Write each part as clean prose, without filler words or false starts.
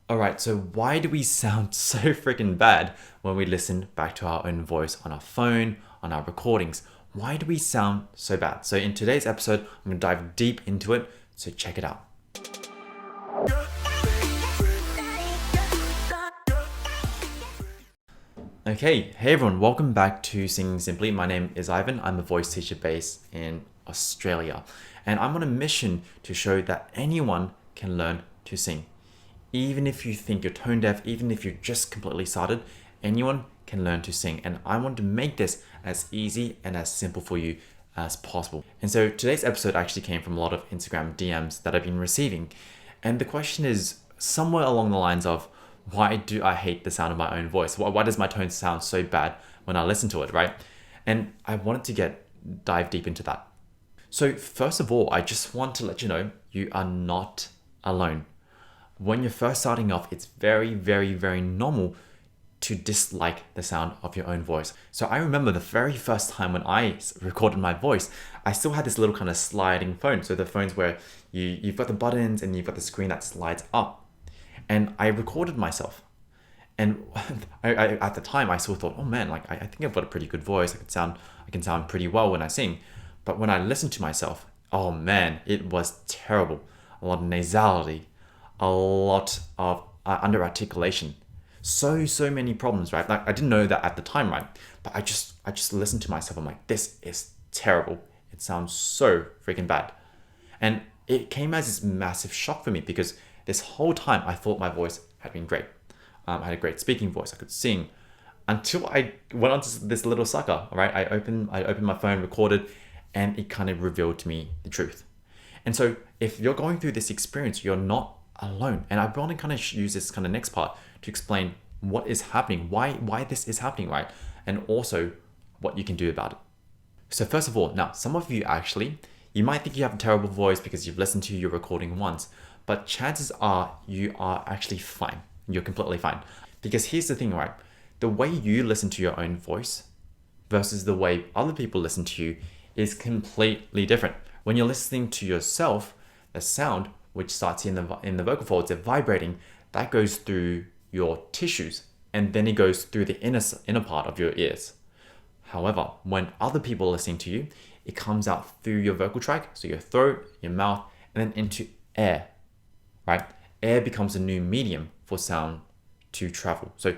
Alright, so why do we sound so freaking bad when we listen back to our own voice on our phone, on our recordings? Why do we sound so bad? So in today's episode, I'm going to dive deep into it, so check it out. Okay, hey everyone, welcome back to Singing Simply. My name is Ivan. I'm a voice teacher based in Australia, and I'm on a mission to show that anyone can learn to sing. Even if you think you're tone deaf, even if you're just completely started, anyone can learn to sing. And I want to make this as easy and as simple for you as possible. And so today's episode actually came from a lot of Instagram DMs that I've been receiving. And the question is somewhere along the lines of, why do I hate the sound of my own voice? Why does my tone sound so bad when I listen to it, right? And I wanted to dive deep into that. So first of all, I just want to let you know, you are not alone. When you're first starting off, it's very, very, very normal to dislike the sound of your own voice. So I remember the very first time when I recorded my voice, I still had this little kind of sliding phone. So the phones where you've got the buttons and you've got the screen that slides up. And I recorded myself. And I at the time, I still thought, oh man, like I think I've got a pretty good voice. I can sound pretty well when I sing. But when I listened to myself, oh man, it was terrible. A lot of nasality, a lot of under articulation, so many problems, right? Like I didn't know that at the time, right? But I just listened to myself. I'm like, this is terrible. It sounds so freaking bad, and it came as this massive shock for me because this whole time I thought my voice had been great. I had a great speaking voice. I could sing, until I went onto this little sucker. Right? I opened my phone, recorded, and it kind of revealed to me the truth. And so if you're going through this experience, you're not alone. And I want to kind of use this kind of next part to explain what is happening, why this is happening, right? And also what you can do about it. So first of all, now some of you actually, you might think you have a terrible voice because you've listened to your recording once, but chances are you are actually fine. You're completely fine. Because here's the thing, right? The way you listen to your own voice versus the way other people listen to you is completely different. When you're listening to yourself, the sound, which starts in the vocal folds, they're vibrating, that goes through your tissues, and then it goes through the inner part of your ears. However, when other people are listening to you, it comes out through your vocal tract, so your throat, your mouth, and then into air, right? Air becomes a new medium for sound to travel. So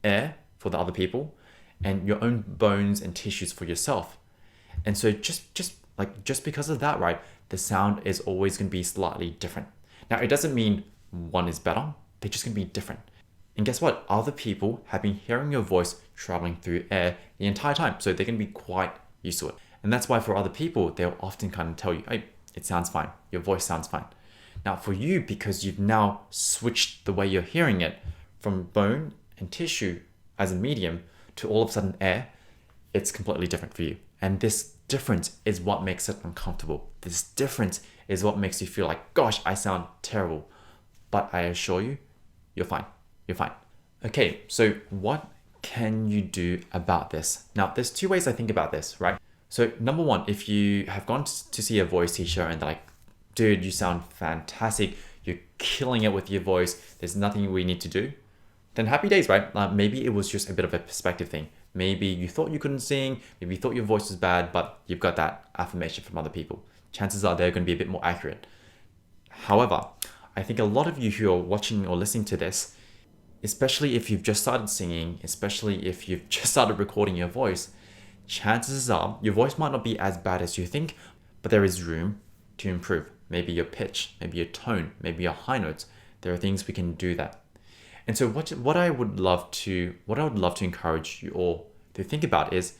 air for the other people, and your own bones and tissues for yourself. And so just because of that, right, the sound is always going to be slightly different. Now, it doesn't mean one is better. They're just going to be different. And guess what? Other people have been hearing your voice traveling through air the entire time. So they're going to be quite used to it. And that's why for other people, they'll often kind of tell you, hey, it sounds fine. Your voice sounds fine. Now for you, because you've now switched the way you're hearing it from bone and tissue as a medium to all of a sudden air, it's completely different for you. And this difference is what makes it uncomfortable. This difference is what makes you feel like, gosh, I sound terrible. But I assure you, you're fine. You're fine. Okay, so what can you do about this? Now, there's two ways I think about this, right? So number one, if you have gone to see a voice teacher and they're like, dude, you sound fantastic. You're killing it with your voice. There's nothing we need to do. Then happy days, right? Maybe it was just a bit of a perspective thing. Maybe you thought you couldn't sing. Maybe you thought your voice was bad, but you've got that affirmation from other people. Chances are they're going to be a bit more accurate. However, I think a lot of you who are watching or listening to this, especially if you've just started singing, especially if you've just started recording your voice, chances are your voice might not be as bad as you think, but there is room to improve. Maybe your pitch, maybe your tone, maybe your high notes. There are things we can do that. And so what I would love to encourage you all to think about is,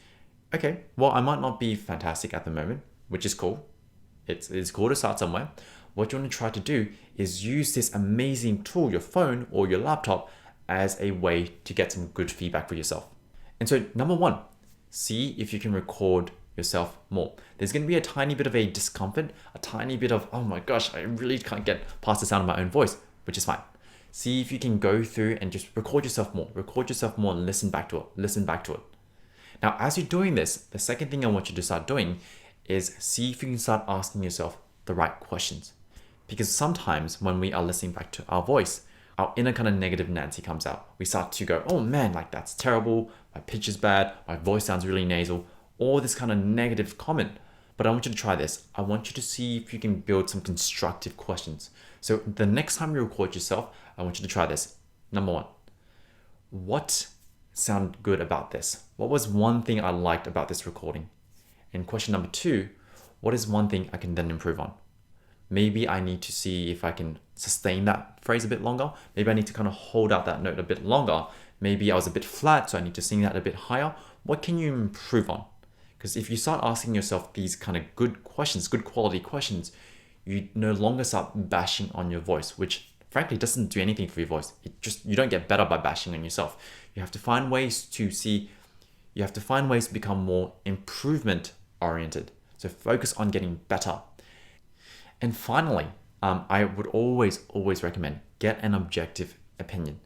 okay, well, I might not be fantastic at the moment, which is cool. It's cool to start somewhere. What you want to try to do is use this amazing tool, your phone or your laptop, as a way to get some good feedback for yourself. And so number one, see if you can record yourself more. There's going to be a tiny bit of a discomfort, a tiny bit of, oh my gosh, I really can't get past the sound of my own voice, which is fine. See if you can go through and just record yourself more and listen back to it. Now, as you're doing this, the second thing I want you to start doing is see if you can start asking yourself the right questions. Because sometimes when we are listening back to our voice, our inner kind of negative Nancy comes out. We start to go, oh man, like that's terrible, my pitch is bad, my voice sounds really nasal, all this kind of negative comment. But I want you to try this. I want you to see if you can build some constructive questions. So the next time you record yourself, I want you to try this. Number one, what sounded good about this? What was one thing I liked about this recording? And question number two, what is one thing I can then improve on? Maybe I need to see if I can sustain that phrase a bit longer. Maybe I need to kind of hold out that note a bit longer. Maybe I was a bit flat, so I need to sing that a bit higher. What can you improve on? Because if you start asking yourself these kind of good questions, good quality questions, you no longer start bashing on your voice, which frankly doesn't do anything for your voice. You don't get better by bashing on yourself. You have to find ways to become more improvement oriented. So focus on getting better. And finally, I would always recommend get an objective opinion.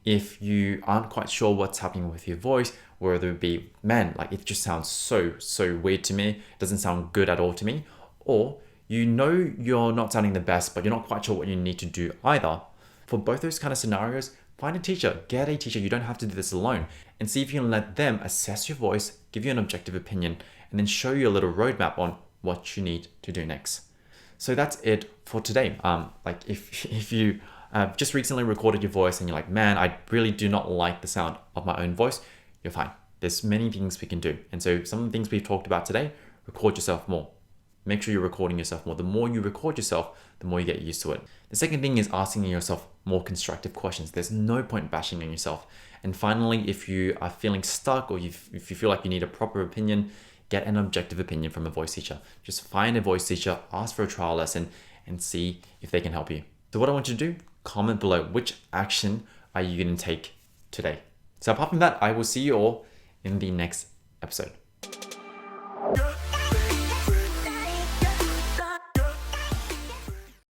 If you aren't quite sure what's happening with your voice, whether it be, man, like it just sounds so weird to me, it doesn't sound good at all to me, or you know you're not sounding the best, but you're not quite sure what you need to do either. For both those kind of scenarios, find a teacher, get a teacher. You don't have to do this alone, and see if you can let them assess your voice, give you an objective opinion, and then show you a little roadmap on what you need to do next. So that's it for today. Like if you just recently recorded your voice and you're like, man, I really do not like the sound of my own voice, you're fine. There's many things we can do. And so some of the things we've talked about today, record yourself more. Make sure you're recording yourself more. The more you record yourself, the more you get used to it. The second thing is asking yourself more constructive questions. There's no point bashing on yourself. And finally, if you are feeling stuck or if you feel like you need a proper opinion, get an objective opinion from a voice teacher. Just find a voice teacher, ask for a trial lesson, and see if they can help you. So what I want you to do, comment below which action are you going to take today. So apart from that, I will see you all in the next episode.